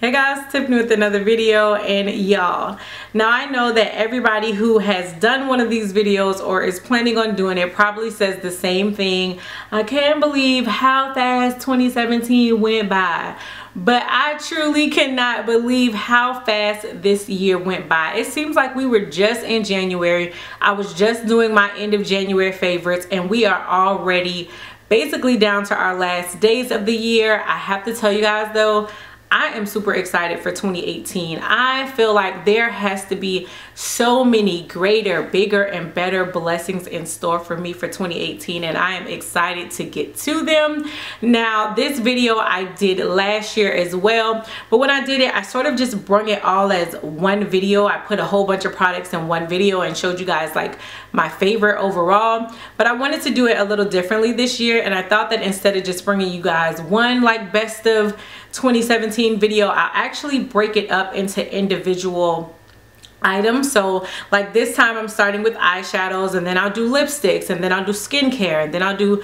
Hey guys, Tiffany with another video. And y'all, now I know that everybody who has done one of these videos or is planning on doing it probably says the same thing. I can't believe how fast 2017 went by. But I truly cannot believe how fast this year went by. It seems like we were just in January. I was just doing my end of January favorites and we are already basically down to our last days of the year. I have to tell you guys though, I am super excited for 2018. I feel like there has to be so many greater, bigger, and better blessings in store for me for 2018, and I am excited to get to them. Now, this video I did last year as well, but when I did it, I sort of just brung it all as one video. I put a whole bunch of products in one video and showed you guys like my favorite overall, but I wanted to do it a little differently this year, and I thought that instead of just bringing you guys one like best of 2017 video, I'll actually break it up into individual items. So like this time I'm starting with eyeshadows, and then I'll do lipsticks, and then I'll do skincare, and then I'll do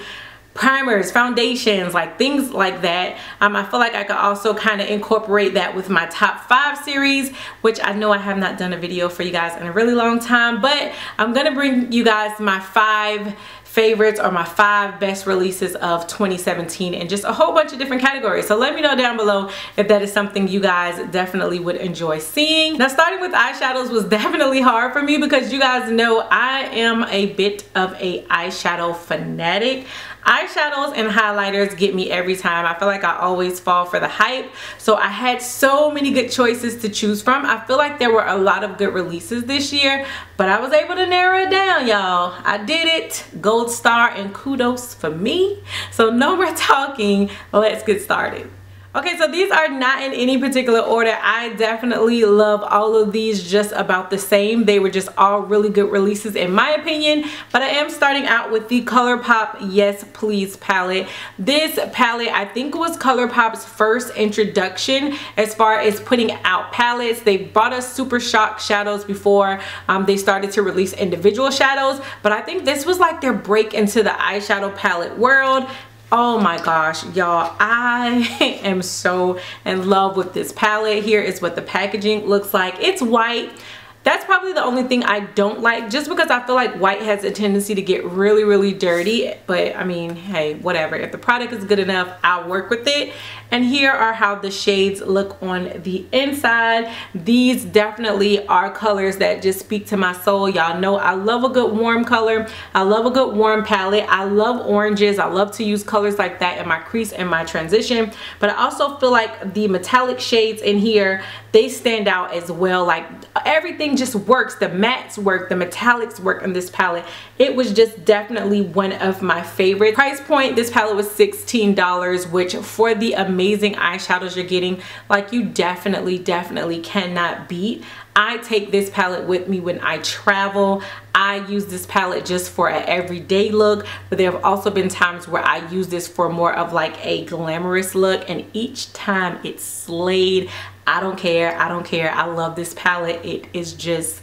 primers, foundations, like things like that. I feel like I could also kind of incorporate that with my top 5 series, which I know I have not done a video for you guys in a really long time, but I'm gonna bring you guys my 5 favorites or my 5 best releases of 2017 in just a whole bunch of different categories. So let me know down below if that is something you guys definitely would enjoy seeing. Now, starting with eyeshadows was definitely hard for me because you guys know I am a bit of a eyeshadow fanatic. Eyeshadows and highlighters get me every time. I feel like I always fall for the hype. So I had so many good choices to choose from. I feel like there were a lot of good releases this year, but I was able to narrow it down, y'all. I did it. Gold star and kudos for me. So no more talking. Let's get started. Okay, so these are not in any particular order. I definitely love all of these just about the same. They were just all really good releases in my opinion, but I am starting out with the ColourPop Yes Please palette. This palette I think was ColourPop's first introduction as far as putting out palettes. They brought us Super Shock shadows before they started to release individual shadows, but I think this was like their break into the eyeshadow palette world. Oh my gosh, y'all, I am so in love with this palette. Here is what the packaging looks like. It's white. That's probably the only thing I don't like, just because I feel like white has a tendency to get really, really dirty. But I mean, hey, whatever. If the product is good enough, I'll work with it. And here are how the shades look on the inside. These definitely are colors that just speak to my soul. Y'all know I love a good warm color. I love a good warm palette. I love oranges. I love to use colors like that in my crease and my transition. But I also feel like the metallic shades in here, they stand out as well. Like everything just works. The mattes work, the metallics work in this palette. It was just definitely one of my favorites. Price point, this palette was $16, which for the amazing eyeshadows you're getting, like you definitely cannot beat. I take this palette with me when I travel. I use this palette just for an everyday look, but there have also been times where I use this for more of like a glamorous look, and each time it's slayed. I don't care. I don't care. I love this palette. It is just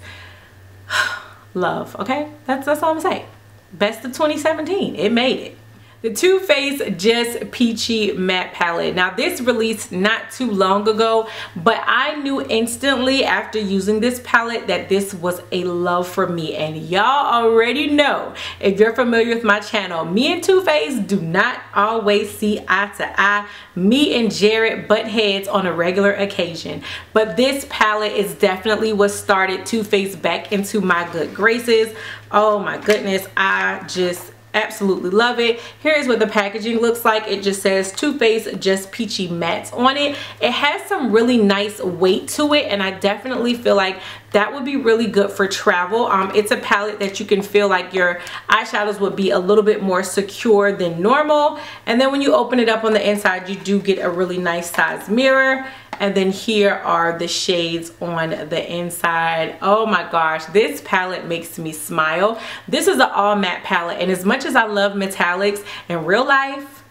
love. Okay, that's all I'm saying. Best of 2017. It made it. The Too Faced Just Peachy Matte Palette. Now this released not too long ago, but I knew instantly after using this palette that this was a love for me. And y'all already know, if you're familiar with my channel, me and Too Faced do not always see eye to eye. Me and Jared butt heads on a regular occasion. But this palette is definitely what started Too Faced back into my good graces. Oh my goodness, I just absolutely love it. Here's what the packaging looks like. It just says Too Faced Just Peachy Mattes on it. It has some really nice weight to it, and I definitely feel like that would be really good for travel. It's a palette that you can feel like your eyeshadows would be a little bit more secure than normal. And then when you open it up on the inside, you do get a really nice size mirror. And then here are the shades on the inside. Oh my gosh, this palette makes me smile. This is an all matte palette, and as much as I love metallics in real life,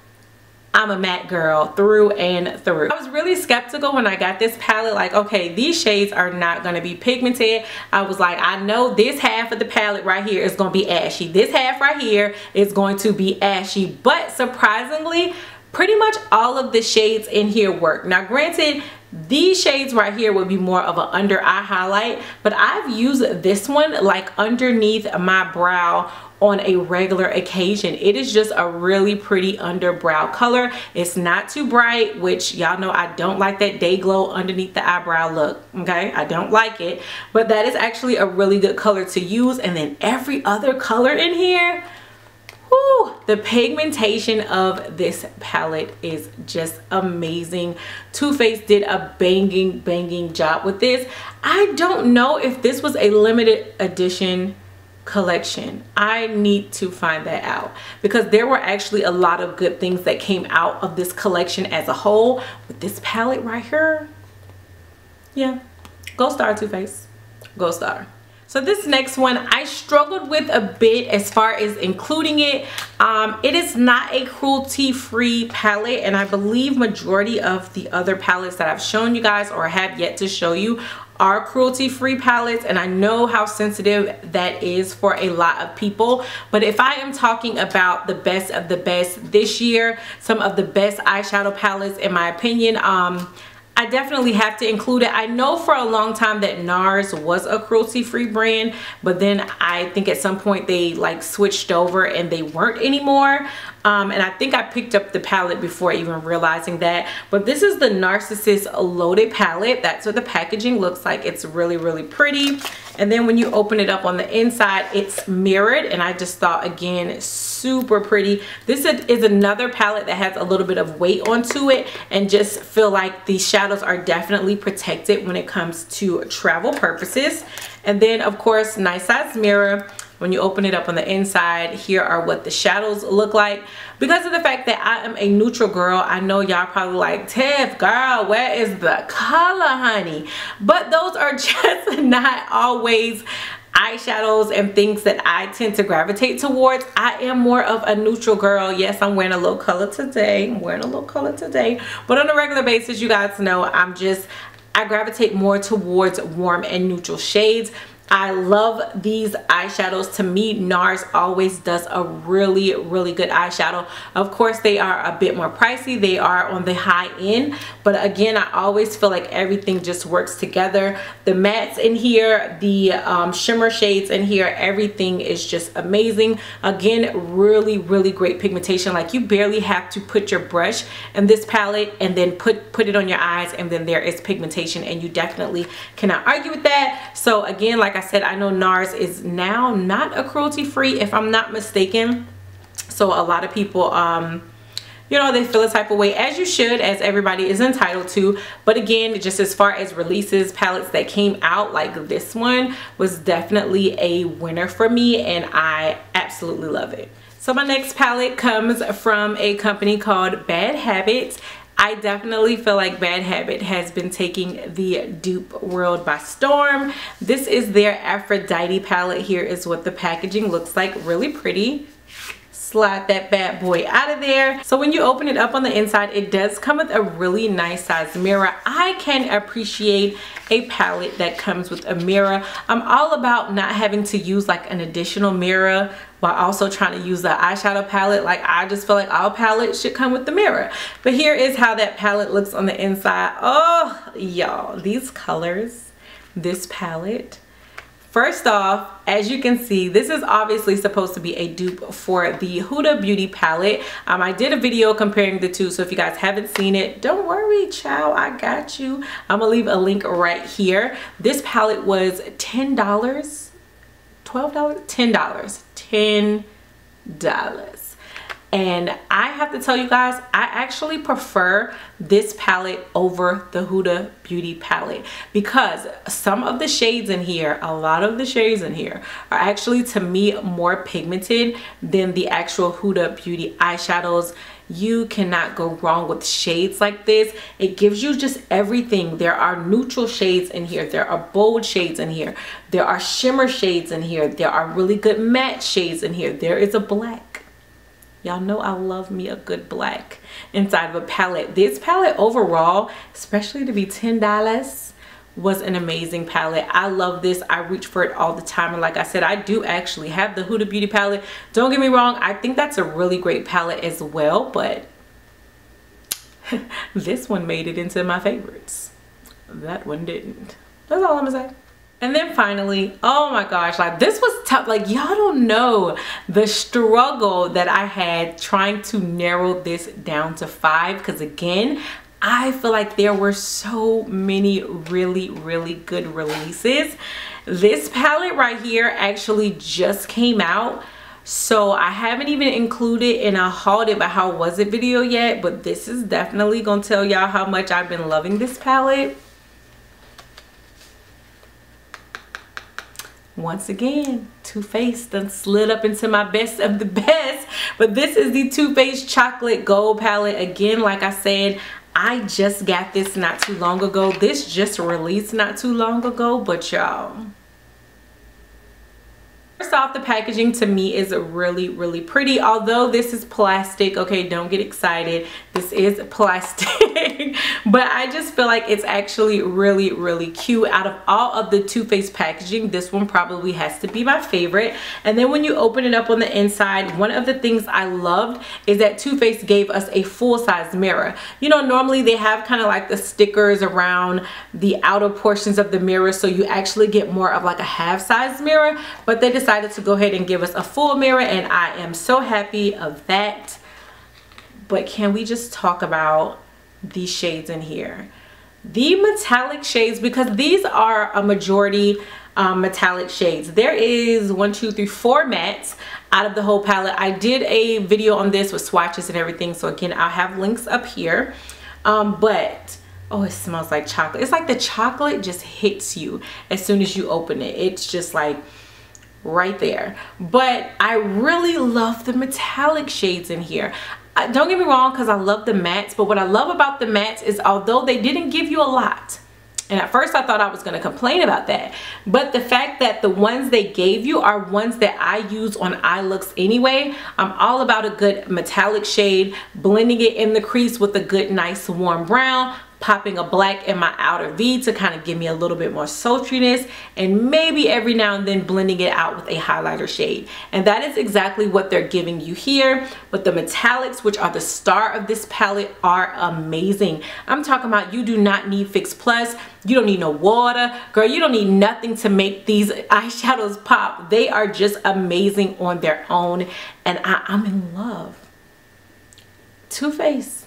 I'm a matte girl through and through. I was really skeptical when I got this palette, like, okay, these shades are not gonna be pigmented. I was like, I know this half of the palette right here is gonna be ashy. This half right here is going to be ashy, but surprisingly, pretty much all of the shades in here work. Now granted, these shades right here would be more of an under eye highlight, but I've used this one like underneath my brow on a regular occasion. It is just a really pretty under brow color. It's not too bright, which y'all know I don't like that day glow underneath the eyebrow look, okay? I don't like it, but that is actually a really good color to use. And then every other color in here, whew, the pigmentation of this palette is just amazing. Too Faced did a banging job with this. I don't know if this was a limited edition collection. I need to find that out, because there were actually a lot of good things that came out of this collection as a whole. With this palette right here, yeah, go star Too Faced, go star. So this next one I struggled with a bit as far as including it. It is not a cruelty-free palette, and I believe majority of the other palettes that I've shown you guys or have yet to show you are cruelty-free palettes, and I know how sensitive that is for a lot of people. But if I am talking about the best of the best this year, some of the best eyeshadow palettes in my opinion, I definitely have to include it. I know for a long time that NARS was a cruelty-free brand, but then I think at some point they like switched over and they weren't anymore. And I think I picked up the palette before even realizing that. But this is the Narcissist Loaded palette. That's what the packaging looks like. It's really pretty. And then when you open it up on the inside, it's mirrored, and I just thought, again, super pretty. This is another palette that has a little bit of weight onto it, and just feel like these shadows are definitely protected when it comes to travel purposes. And then of course, nice size mirror. When you open it up on the inside, here are what the shadows look like. Because of the fact that I am a neutral girl, I know y'all probably like, Tiff, girl, where is the color, honey? But those are just not always eyeshadows and things that I tend to gravitate towards. I am more of a neutral girl. Yes, I'm wearing a little color today. But on a regular basis, you guys know I gravitate more towards warm and neutral shades. I love these eyeshadows. To me, NARS always does a really good eyeshadow. Of course, they are a bit more pricey. They are on the high end, but again, I always feel like everything just works together. The mattes in here, the shimmer shades in here, everything is just amazing. Again, really great pigmentation. Like, you barely have to put your brush in this palette and then put it on your eyes, and then there is pigmentation, and you definitely cannot argue with that. So again, like I said, I know NARS is now not a cruelty free, if I'm not mistaken. So a lot of people, you know, they feel a type of way, as you should, as everybody is entitled to. But again, just as far as releases, palettes that came out, like this one was definitely a winner for me, and I absolutely love it. So my next palette comes from a company called Bad Habit. I definitely feel like Bad Habit has been taking the dupe world by storm. This is their Aphrodite palette. Here is what the packaging looks like. Really pretty. Slide that bad boy out of there. So when you open it up on the inside, it does come with a really nice size mirror. I can appreciate a palette that comes with a mirror. I'm all about not having to use like an additional mirror while also trying to use the eyeshadow palette. Like, I just feel like all palettes should come with the mirror. But here is how that palette looks on the inside. Oh, y'all, these colors, this palette. First off, as you can see, this is obviously supposed to be a dupe for the Huda Beauty palette. I did a video comparing the two, so if you guys haven't seen it, don't worry, child, I got you. I'm gonna leave a link right here. This palette was $10, $12, $10. And I have to tell you guys, I actually prefer this palette over the Huda Beauty palette, because some of the shades in here, a lot of the shades in here are actually, to me, more pigmented than the actual Huda Beauty eyeshadows. You cannot go wrong with shades like this. It gives you just everything. There are neutral shades in here. There are bold shades in here. There are shimmer shades in here. There are really good matte shades in here. There is a black. Y'all know I love me a good black inside of a palette. This palette overall, especially to be $10, was an amazing palette. I love this. I reach for it all the time. And like I said, I do actually have the Huda Beauty palette. Don't get me wrong, I think that's a really great palette as well. But This one made it into my favorites. That one didn't. That's all I'm gonna say. And then finally, oh my gosh, like this was tough. Like y'all don't know the struggle that I had trying to narrow this down to 5, because again, I feel like there were so many really good releases. This palette right here actually just came out, so I haven't even included in a hauled it but how was it video yet, but this is definitely gonna tell y'all how much I've been loving this palette. Once again, Too Faced done slid up into my best of the best, but this is the Too Faced Chocolate Gold palette. Again, like I said, I just got this not too long ago. This just released not too long ago, but y'all, first off, the packaging to me is really pretty. Although this is plastic, okay, don't get excited, this is plastic. But I just feel like it's actually really cute. Out of all of the Too Faced packaging, this one probably has to be my favorite. And then when you open it up on the inside, one of the things I loved is that Too Faced gave us a full-size mirror. You know, normally they have kind of like the stickers around the outer portions of the mirror, so you actually get more of like a half-size mirror, but they decided to go ahead and give us a full mirror, and I am so happy of that. But can we just talk about these shades in here? The metallic shades, because these are a majority metallic shades. There is 1, 2, 3, 4 mattes out of the whole palette. I did a video on this with swatches and everything, so again, I'll have links up here. But oh, it smells like chocolate. It's like the chocolate just hits you as soon as you open it. It's just like right there. But I really love the metallic shades in here. Don't get me wrong, because I love the mattes, but what I love about the mattes is although they didn't give you a lot, and at first I thought I was going to complain about that, but the fact that the ones they gave you are ones that I use on eye looks anyway. I'm all about a good metallic shade, blending it in the crease with a good nice warm brown, popping a black in my outer V to kind of give me a little bit more sultriness, and maybe every now and then blending it out with a highlighter shade. And that is exactly what they're giving you here. But the metallics, which are the star of this palette, are amazing. I'm talking about, you do not need Fix Plus. You don't need no water. Girl, you don't need nothing to make these eyeshadows pop. They are just amazing on their own, and I'm in love. Too Faced.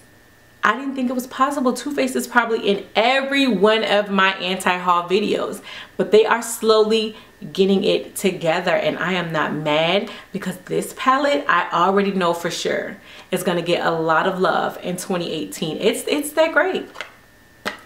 I didn't think it was possible. Too Faced is probably in every one of my anti-haul videos, but they are slowly getting it together, and I am not mad, because this palette I already know for sure is going to get a lot of love in 2018. It's that great.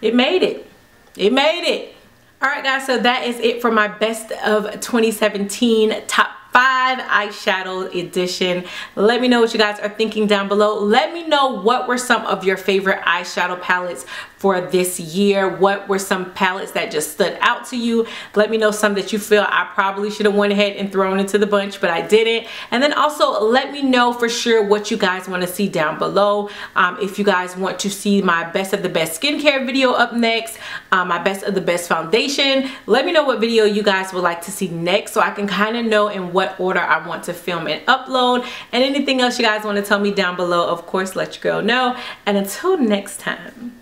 It made it. It made it. All right, guys, so that is it for my best of 2017 top 5 eyeshadow edition. Let me know what you guys are thinking down below. Let me know what were some of your favorite eyeshadow palettes for this year. What were some palettes that just stood out to you? Let me know some that you feel I probably should have went ahead and thrown into the bunch, but I didn't. And then also let me know for sure what you guys want to see down below. If you guys want to see my best of the best skincare video up next, my best of the best foundation, let me know what video you guys would like to see next, so I can kind of know in what order I want to film and upload. And anything else you guys want to tell me down below, of course, let your girl know. And until next time,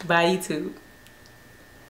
bye YouTube.